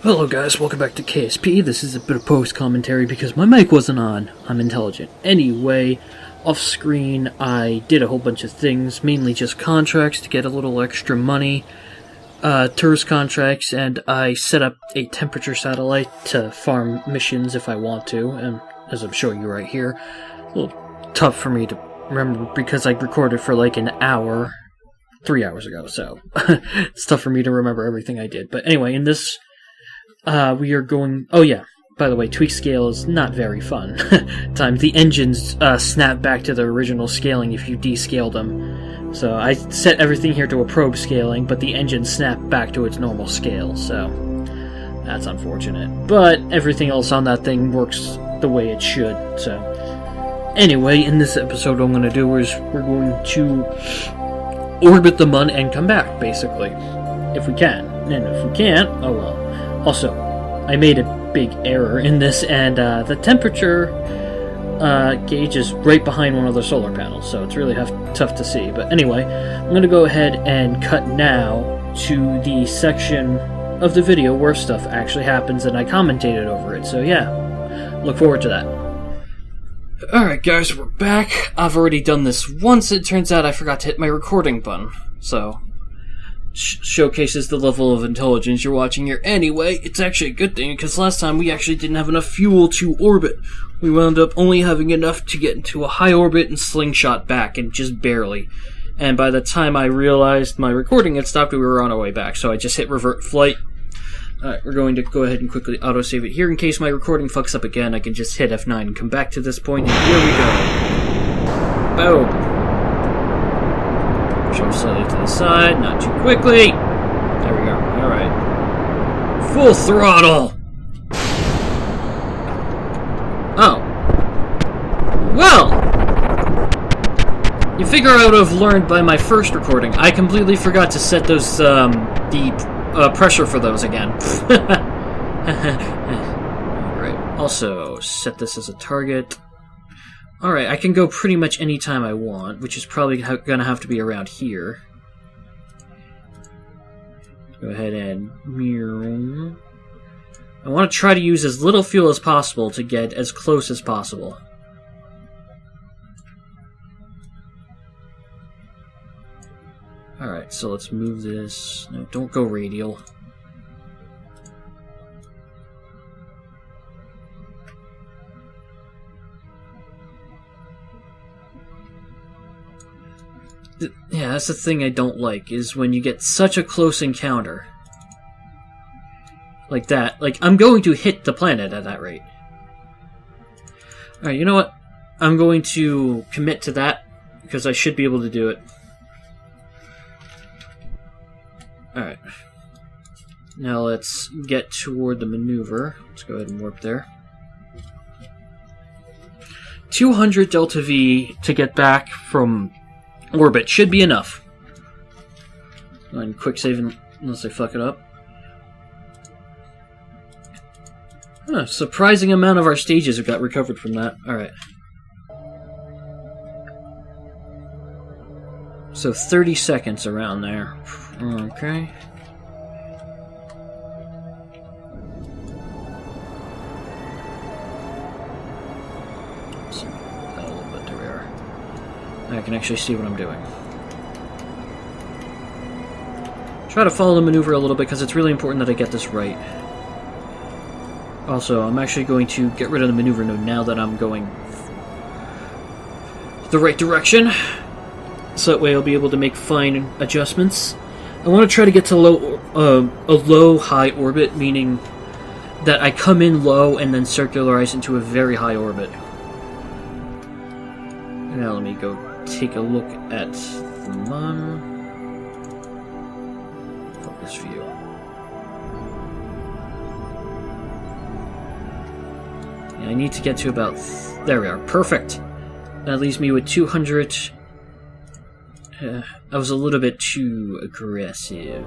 Hello guys, welcome back to KSP. This is a bit of post-commentary because my mic wasn't on. I'm intelligent. Anyway, off screen I did a whole bunch of things, mainly just contracts to get a little extra money, tourist contracts, and I set up a temperature satellite to farm missions if I want to, and as I'm showing you right here. A little tough for me to remember because I recorded for like an hour, 3 hours ago, so it's tough for me to remember everything I did. But anyway, in this we are going... Oh yeah, by the way, tweak scale is not very fun. The engines snap back to the original scaling if you descale them. So I set everything here to a probe scaling, but the engines snap back to its normal scale, so that's unfortunate. But everything else on that thing works the way it should, so... Anyway, in this episode what I'm going to do is we're going to orbit the Mun and come back, basically. If we can. And if we can't, oh well. Also, I made a big error in this, and the temperature gauge is right behind one of the solar panels, so it's really tough to see. But anyway, I'm going to go ahead and cut now to the section of the video where stuff actually happens, and I commentated over it. So yeah, look forward to that. Alright guys, we're back. I've already done this once. It turns out I forgot to hit my recording button, so... showcases the level of intelligence you're watching here. Anyway, it's actually a good thing, because last time we actually didn't have enough fuel to orbit. We wound up only having enough to get into a high orbit and slingshot back, and just barely. And by the time I realized my recording had stopped, we were on our way back, so I just hit revert flight. Alright, we're going to go ahead and quickly autosave it here. In case my recording fucks up again, I can just hit F9 and come back to this point, and here we go. Boom. Push off slightly to the side, not too quickly. There we go. Alright. Full throttle! Oh. Well! You figure I would have learned by my first recording. I completely forgot to set those, the pressure for those again. Alright. Also, set this as a target. Alright, I can go pretty much any time I want, which is probably gonna have to be around here. Go ahead and mirror. I want to try to use as little fuel as possible to get as close as possible. Alright, so let's move this. No, don't go radial. Yeah, that's the thing I don't like, is when you get such a close encounter. Like that. Like, I'm going to hit the planet at that rate. Alright, you know what? I'm going to commit to that, because I should be able to do it. Alright. Now let's get toward the maneuver. Let's go ahead and warp there. 200 Delta V to get back from orbit should be enough. And quick save unless I fuck it up. Huh, surprising amount of our stages have got recovered from that. Alright. So 30 seconds around there. Okay. I can actually see what I'm doing. Try to follow the maneuver a little bit because it's really important that I get this right. Also, I'm actually going to get rid of the maneuver node now that I'm going the right direction. So that way I'll be able to make fine adjustments. I want to try to get to a low-high orbit, meaning that I come in low and then circularize into a very high orbit. Now let me go take a look at the Mun. Focus view. And I need to get to about... there we are. Perfect. That leaves me with 200... I was a little bit too aggressive.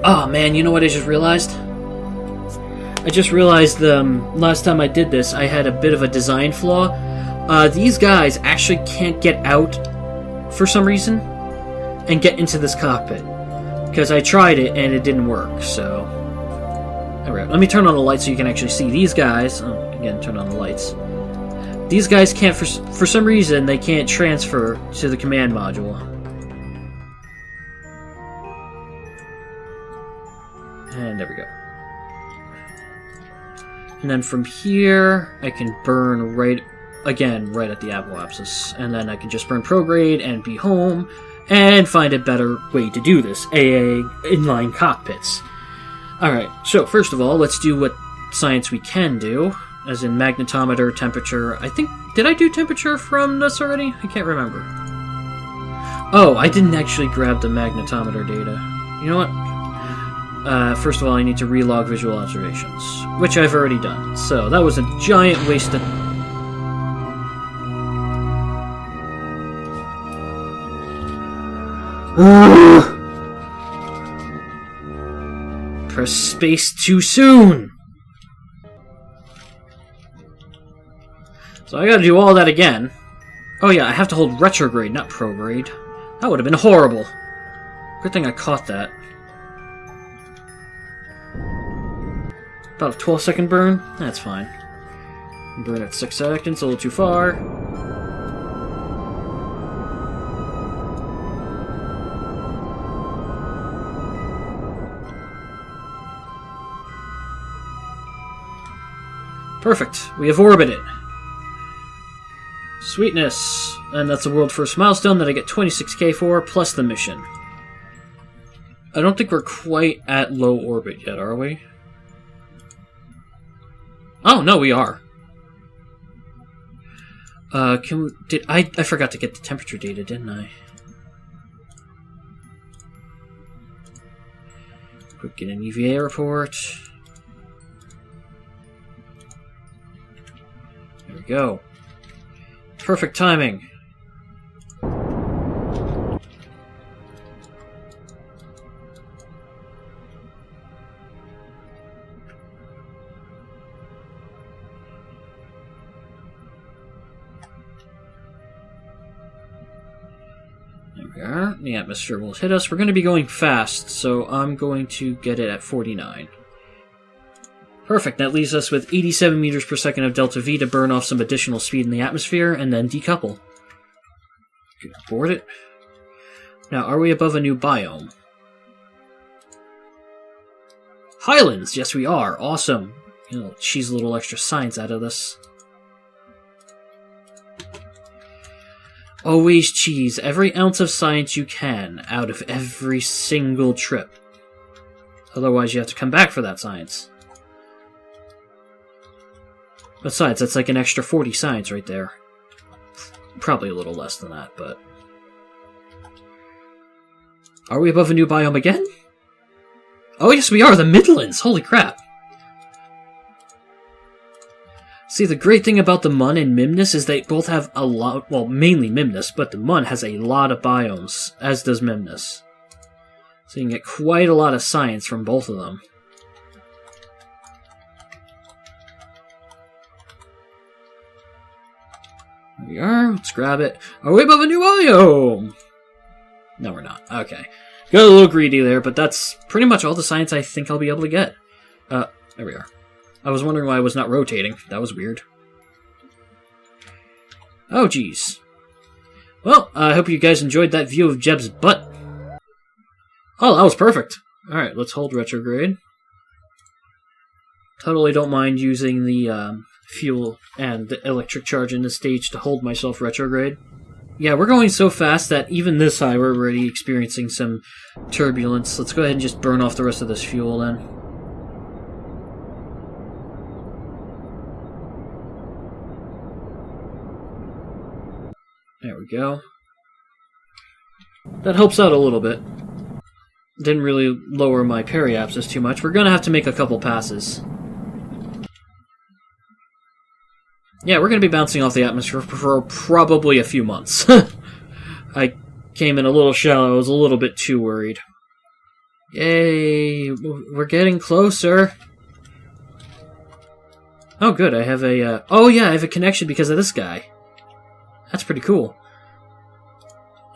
Oh man, you know what I just realized? I just realized last time I did this, I had a bit of a design flaw. These guys actually can't get out for some reason. and get into this cockpit. Because I tried it and it didn't work, so... Alright, let me turn on the lights so you can actually see these guys. Oh, again, turn on the lights. These guys can't, for some reason, they can't transfer to the command module. And there we go. And then from here, I can burn right at the apoapsis. And then I can just burn prograde and be home, and find a better way to do this. AA inline cockpits. Alright, so first of all, let's do what science we can do. As in magnetometer, temperature. I think... Did I do temperature from this already? I can't remember. Oh, I didn't actually grab the magnetometer data. You know what? First of all, I need to relog visual observations, which I've already done. So, that was a giant waste of... Press space too soon! So I gotta do all that again. Oh yeah, I have to hold retrograde, not prograde. That would have been horrible. Good thing I caught that. About a 12-second burn? That's fine. Burn at 6 seconds, a little too far. Perfect. We have orbited. Sweetness. And that's the world first milestone that I get 26k for, plus the mission. I don't think we're quite at low orbit yet, are we? Oh, no, we are. I forgot to get the temperature data, didn't I? Quick, get an EVA report. There we go. Perfect timing. There we are. The atmosphere will hit us. We're going to be going fast, so I'm going to get it at 49. Perfect, that leaves us with 87 meters per second of delta V to burn off some additional speed in the atmosphere, and then decouple. Board it. Now, are we above a new biome? Highlands! Yes, we are. Awesome. You know, cheese a little extra science out of this. Always cheese every ounce of science you can out of every single trip. Otherwise, you have to come back for that science. Besides, that's like an extra 40 science right there. Probably a little less than that, but... Are we above a new biome again? Oh yes, we are! The Midlands! Holy crap! See, the great thing about the Mun and Mimnus is they both have a lot... Well, mainly Mimnus, but the Mun has a lot of biomes, as does Mimnus. So you can get quite a lot of science from both of them. There we are. Let's grab it. Are we above a new biome? No, we're not. Okay. Got a little greedy there, but that's pretty much all the science I think I'll be able to get. There we are. I was wondering why I was not rotating. That was weird. Oh, geez. Well, I hope you guys enjoyed that view of Jeb's butt. Oh, that was perfect. Alright, let's hold retrograde. Totally don't mind using the fuel and the electric charge in the stage to hold myself retrograde. Yeah, we're going so fast that even this high we're already experiencing some turbulence. Let's go ahead and just burn off the rest of this fuel then. There we go. That helps out a little bit. Didn't really lower my periapsis too much. We're gonna have to make a couple passes. Yeah, we're going to be bouncing off the atmosphere for probably a few months. I came in a little shallow. I was a little bit too worried. Yay! We're getting closer. Oh, good. I have a... oh, yeah, I have a connection because of this guy. That's pretty cool.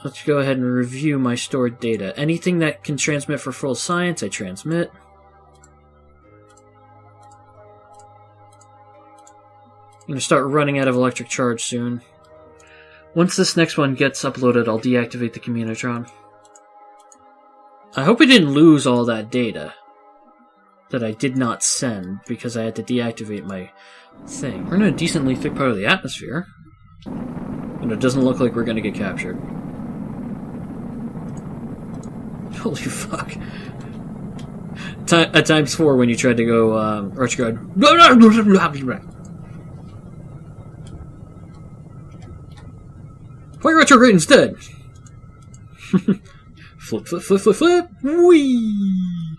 Let's go ahead and review my stored data. Anything that can transmit for full science, I transmit. I'm going to start running out of electric charge soon. Once this next one gets uploaded, I'll deactivate the Communitron. I hope we didn't lose all that data that I did not send because I had to deactivate my thing. We're in a decently thick part of the atmosphere, and it doesn't look like we're going to get captured. Holy fuck. At times 4 when you tried to go, Arch Guard. Fire retrograde instead! Flip, flip, flip, flip, flip! Whee!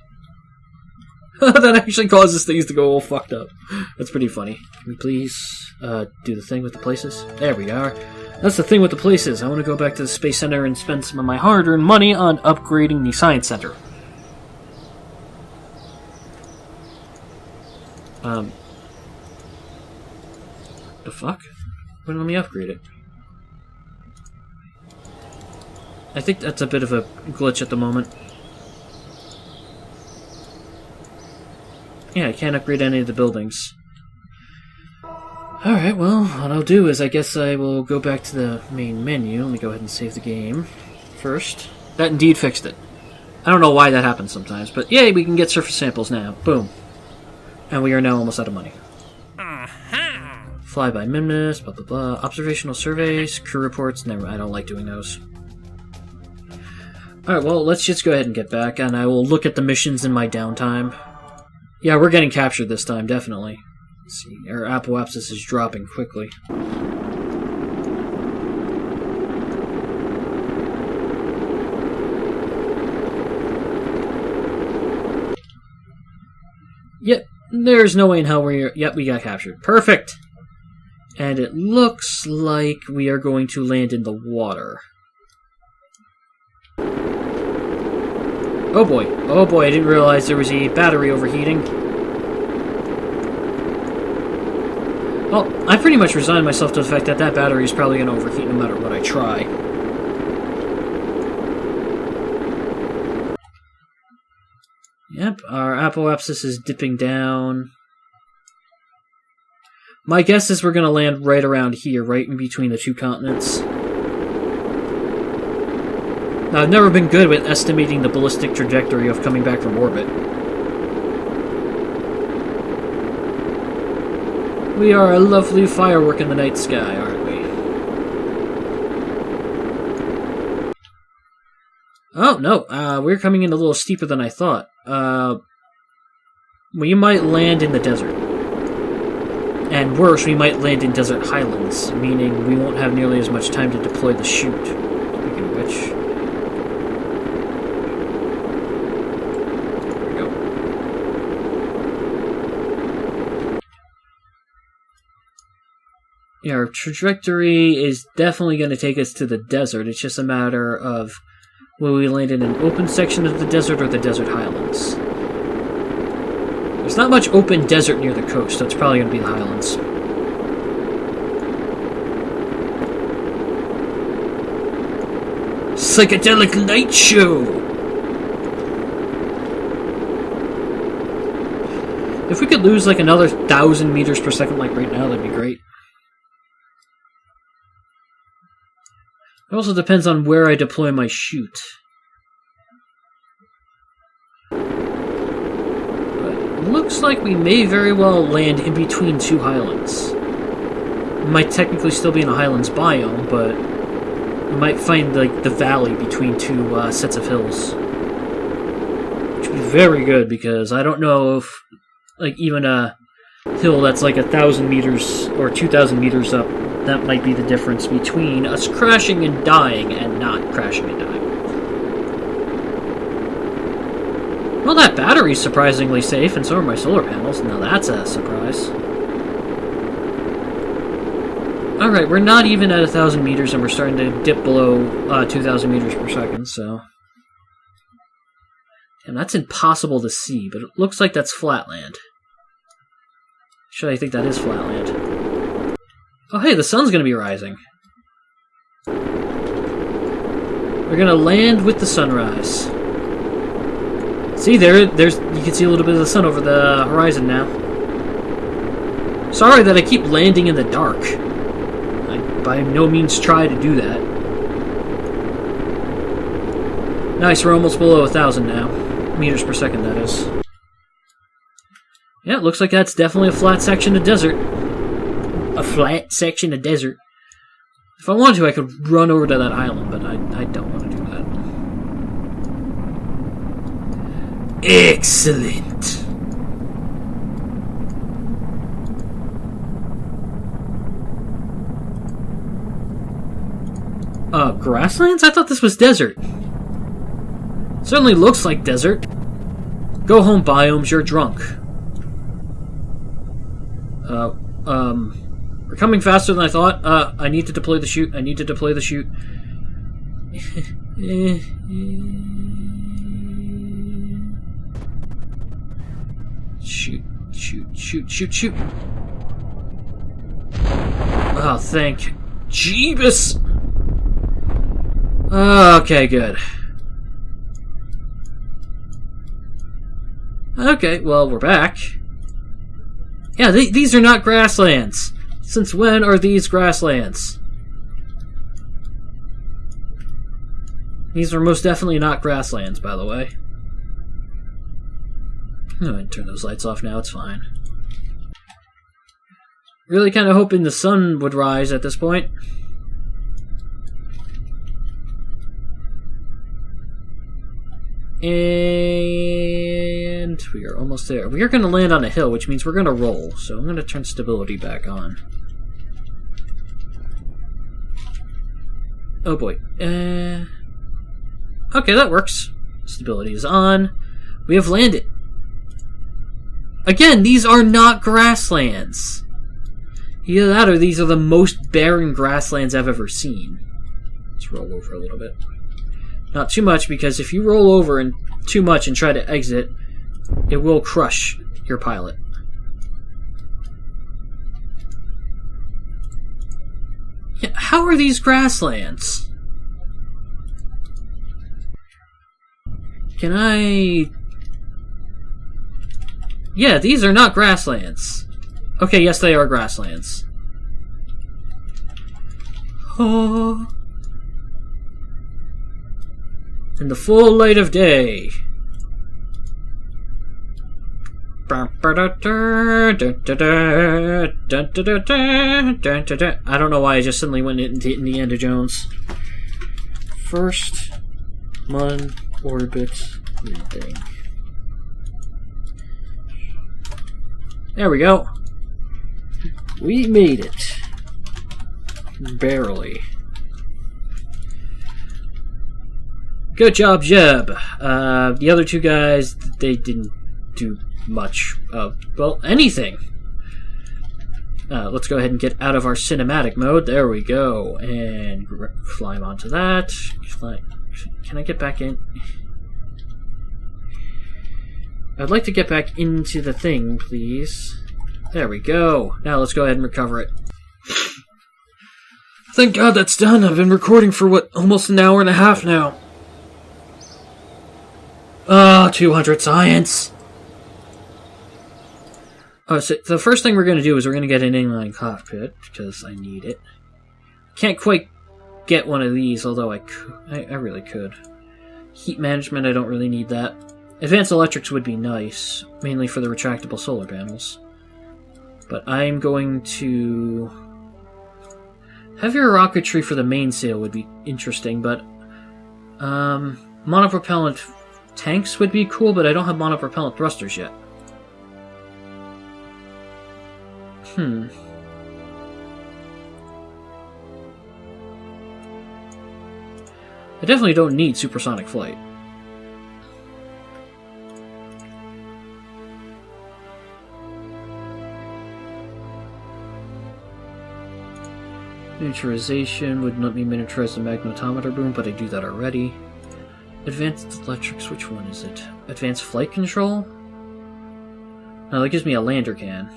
That actually causes things to go all fucked up. That's pretty funny. Can we please, do the thing with the places? There we are. That's the thing with the places. I want to go back to the Space Center and spend some of my hard-earned money on upgrading the Science Center. The fuck? Wouldn't let me upgrade it. I think that's a bit of a glitch at the moment. Yeah, I can't upgrade any of the buildings. Alright, well, what I'll do is I guess I will go back to the main menu. Let me go ahead and save the game first. That indeed fixed it. I don't know why that happens sometimes, but yay, we can get surface samples now. Boom. And we are now almost out of money. Flyby Mimnus, blah blah blah. Observational surveys, crew reports. Never, I don't like doing those. Alright, well, let's just go ahead and get back, and I will look at the missions in my downtime. Yeah, we're getting captured this time, definitely. Let's see, our apoapsis is dropping quickly. Yep, there's no way in hell we're... Yep, we got captured. Perfect! And it looks like we are going to land in the water. Oh boy, I didn't realize there was a battery overheating. Well, I pretty much resigned myself to the fact that that battery is probably going to overheat no matter what I try. Yep, our apoapsis is dipping down. My guess is we're going to land right around here, right in between the two continents. Now, I've never been good with estimating the ballistic trajectory of coming back from orbit. We are a lovely firework in the night sky, aren't we? Oh, no, we're coming in a little steeper than I thought. We might land in the desert. And worse, we might land in desert highlands, meaning we won't have nearly as much time to deploy the chute. Speaking of which... Yeah, our trajectory is definitely going to take us to the desert. It's just a matter of will we land in an open section of the desert or the desert highlands. There's not much open desert near the coast, so it's probably going to be the highlands. Psychedelic Night Show! If we could lose like another 1,000 meters per second like right now, that'd be great. It also depends on where I deploy my chute. But it looks like we may very well land in between two highlands. We might technically still be in a highlands biome, but we might find like the valley between two sets of hills. Which would be very good, because I don't know if like even a hill that's like 1,000 meters or 2,000 meters up, that might be the difference between us crashing and dying and not crashing and dying. Well, that battery's surprisingly safe, and so are my solar panels. Now that's a surprise. Alright, we're not even at 1,000 meters, and we're starting to dip below 2,000 meters per second, so... And that's impossible to see, but it looks like that's flatland. Actually, I think that is flatland. Oh, hey, the sun's going to be rising. We're gonna land with the sunrise. See, there's you can see a little bit of the sun over the horizon now. Sorry that I keep landing in the dark. I by no means try to do that. Nice, we're almost below 1,000 now. Meters per second, that is. Yeah, it looks like that's definitely a flat section of desert. A flat section of desert. If I wanted to, I could run over to that island, but I don't want to do that. Excellent. Grasslands? I thought this was desert. Certainly looks like desert. Go home, biomes, you're drunk. We're coming faster than I thought. I need to deploy the chute. I need to deploy the chute. Shoot, shoot, shoot, shoot, shoot. Oh, thank Jeebus! Okay, good. Okay, well, we're back. Yeah, these are not grasslands. Since when are these grasslands? These are most definitely not grasslands, by the way. I'm going to turn those lights off now, it's fine. Really kind of hoping the sun would rise at this point. And we are almost there. We are going to land on a hill, which means we're going to roll. So I'm going to turn stability back on. Oh boy. Okay, that works. Stability is on. We have landed. Again, these are not grasslands. Either that or these are the most barren grasslands I've ever seen. Let's roll over a little bit. Not too much, because if you roll over and too much and try to exit, it will crush your pilot. Yeah, how are these grasslands? Can I... Yeah, these are not grasslands. Okay, yes, they are grasslands. Oh... In the full light of day. I don't know why I just suddenly went into Indiana Jones. First Mun orbit reading. There we go. We made it. Barely. Good job, Jeb. The other two guys, they didn't do much of, well, anything. Let's go ahead and get out of our cinematic mode. There we go. And climb onto that. Can I get back in? I'd like to get back into the thing, please. There we go. Now let's go ahead and recover it. Thank God that's done. I've been recording for, what, almost an hour and a half now. 200 science. Oh, so the first thing we're going to do is we're going to get an inline cockpit, because I need it. Can't quite get one of these, although I really could. Heat management, I don't really need that. Advanced electrics would be nice, mainly for the retractable solar panels. But I'm going to... Heavier rocketry for the mainsail would be interesting, but... monopropellant tanks would be cool, but I don't have monopropellant thrusters yet. I definitely don't need supersonic flight. Miniaturization would let me miniaturize the magnetometer boom, but I do that already. Advanced electrics, which one is it? Advanced flight control? No, that gives me a lander can.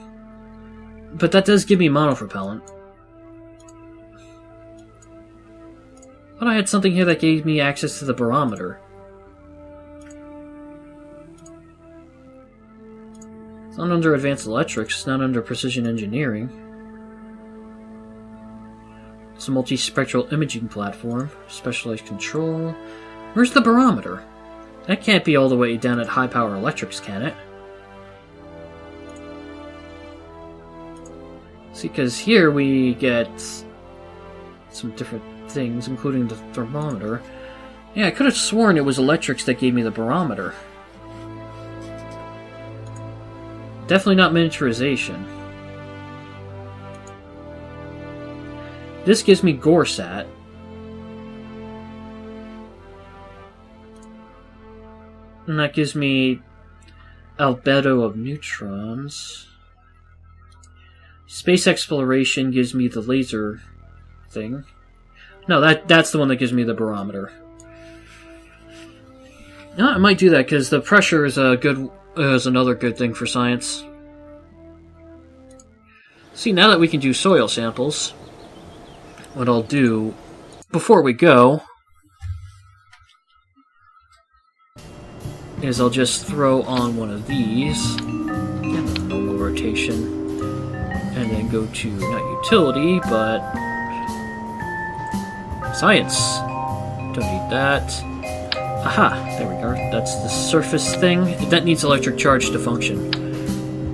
But that does give me monopropellant. But I had something here that gave me access to the barometer. It's not under advanced electrics, it's not under precision engineering. It's a multispectral imaging platform, specialized control. Where's the barometer? That can't be all the way down at high power electrics, can it? See, because here we get some different things, including the thermometer. Yeah, I could have sworn it was electrics that gave me the barometer. Definitely not miniaturization. This gives me Gorsat. And that gives me albedo of neutrons. Space exploration gives me the laser thing. No, that's the one that gives me the barometer. No, I might do that because the pressure is another good thing for science. See, now that we can do soil samples, what I'll do before we go is I'll just throw on one of these, and normal rotation, and then go to, not utility, but science. Don't need that. Aha, there we go. That's the surface thing. That needs electric charge to function.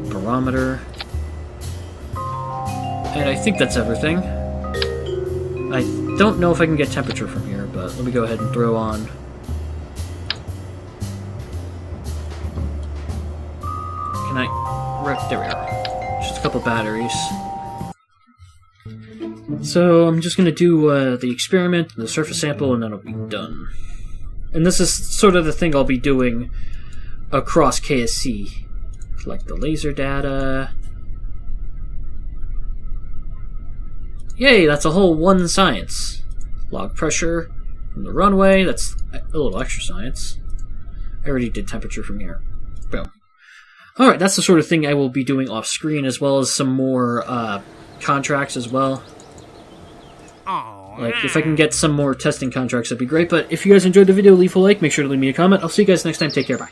Barometer. And I think that's everything. I don't know if I can get temperature from here, but let me go ahead and throw on. Can I... There we are. Just a couple batteries. So I'm just going to do the experiment, the surface sample, and then it'll be done. And this is sort of the thing I'll be doing across KSC. Collect the laser data. Yay, that's a whole one science. Log pressure from the runway, that's a little extra science. I already did temperature from here. Boom. Alright, that's the sort of thing I will be doing off screen, as well as some more contracts as well. Like, if I can get some more testing contracts, that'd be great. But if you guys enjoyed the video, leave a like, make sure to leave me a comment. I'll see you guys next time. Take care, bye.